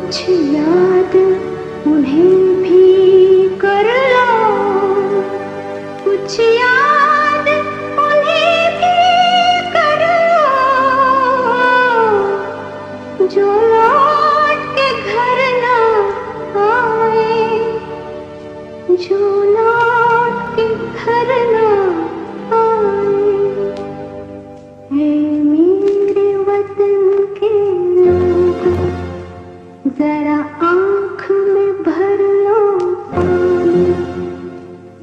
कुछ याद उन्हें भी कर लो, कुछ याद उन्हें भी कर लो, जो लौट के घर ना आए, जो लौट के घर ना आए। हे मेरे वतन के लोगों, जरा आँख में भर लो पानी,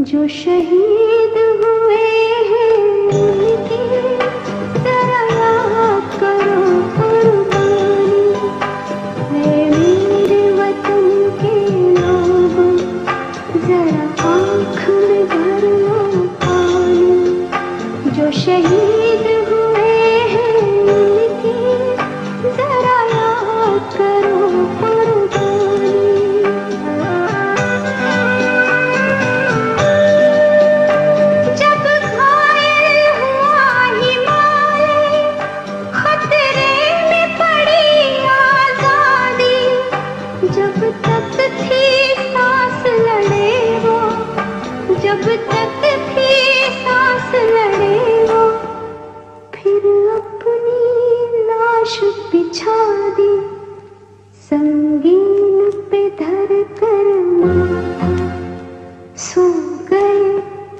जो शहीद हुए हैं उनकी जरा याद करो कुर्बानी। हे मेरे वतन के लोगों, जरा आँख में भर लो पानी, जो शहीद हुए हैं उनकी जरा याद करो कुर्बानी। जब घायल हुआ हिमालय, खतरे में पड़ी आजादी, जब तक थी सांस लड़े वो, जब तक थी सांस लड़े वो, फिर अपनी लाश बिछा दी, संगीन पे धर कर माथा, सो गए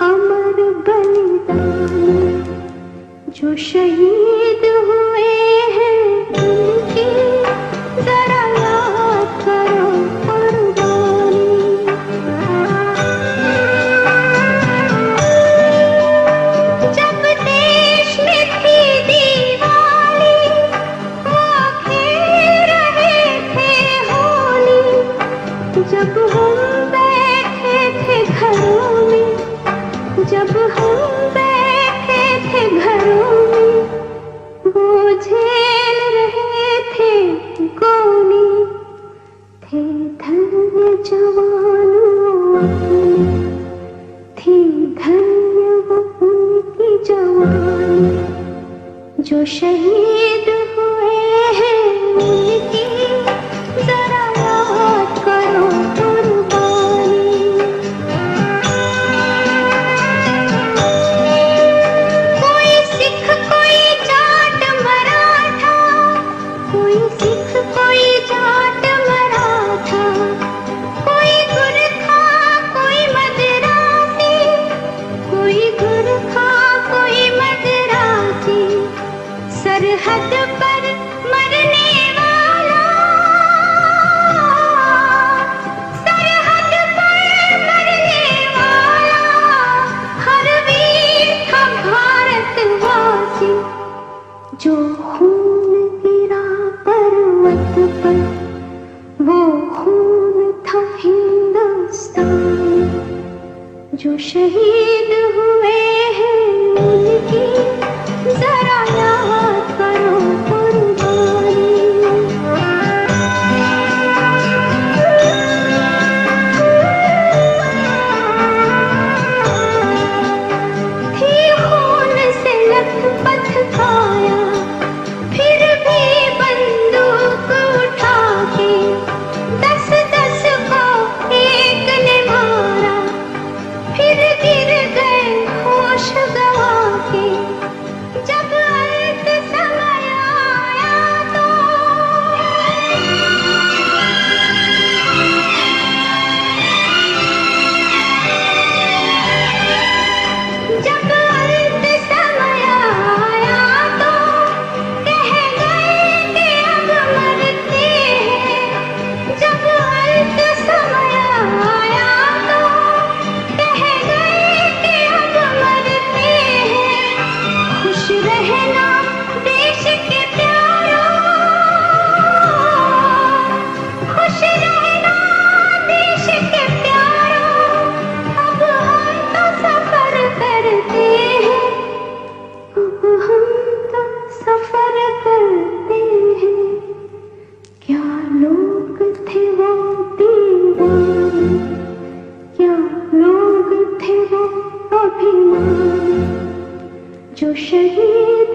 अमर बलिदानी, जो शहीद हुए हैं उनकी जरा याद करो कुर्बानी। जब देश में थी दिवाली, वो खेल रहे थे होली, जब हम बैठे थे घरों में, जब हम बैठे थे घरों में, वो झेल रहे थे गोली, थे धन्य जवानों अपने, थी धन्य वो उनकी जवानी, जो शहीद हुए हैं उनकी जरा याद करो कुर्बानी। कोई सिख कोई जाट मराठा, कोई सिख कोई जाट मराठा, कोई गुरखा कोई मदरासी, कोई गुरखा कोई मदरासी, सरहद पर मरने वाला, सरहद पर मरने वाला, हर वीर था भारतवासी, जो खून गिरा पर्वत पर, वो खून था हिंदुस्तानी, जो शहीद हुए हैं उनकी जरा याद करो कुर्बानी। थी खून से लथपथ काया, फिर भी बंदूक उठा के 10-10 को एक ने मारा, फिर गिर गए होश गवा के, जब अंत समय आया तो, जब अंत समय आया तो, कह गए कि अब मरते हैं, जब अंत समय आया तो, कह गए कि अब मरते हैं। खुश रहना देश के प्यारों, खुश रहना देश के प्यारों, अब हम तो सफर करते हैं, अब हम तो सफर करते हैं। क्या लोग थे वो दीवाने, क्या लोग थे वो अभिमानी, जो शहीद